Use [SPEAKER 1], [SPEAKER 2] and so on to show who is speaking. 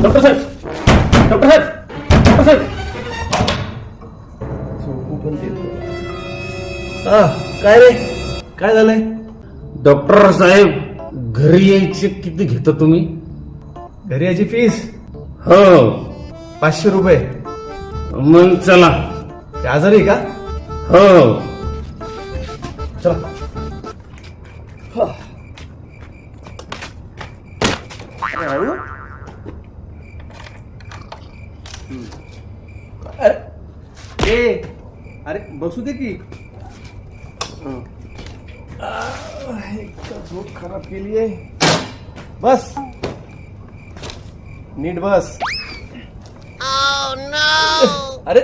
[SPEAKER 1] Doctor साहेब, doctor साहेब, doctor साहेब.
[SPEAKER 2] काय रे, काय झालंय?
[SPEAKER 1] डॉक्टर साहेब, घरी यायचे किती घेता तुम्ही?
[SPEAKER 2] घरी याची फीस
[SPEAKER 1] हो.
[SPEAKER 2] 500 रुपये.
[SPEAKER 1] मग चला.
[SPEAKER 2] ते आजारी आहे का?
[SPEAKER 1] हो.
[SPEAKER 2] चला.
[SPEAKER 3] अरे बसू दे की.
[SPEAKER 2] झोप खराब केली आहे. बस नीट बस.
[SPEAKER 4] Oh no!
[SPEAKER 2] अरे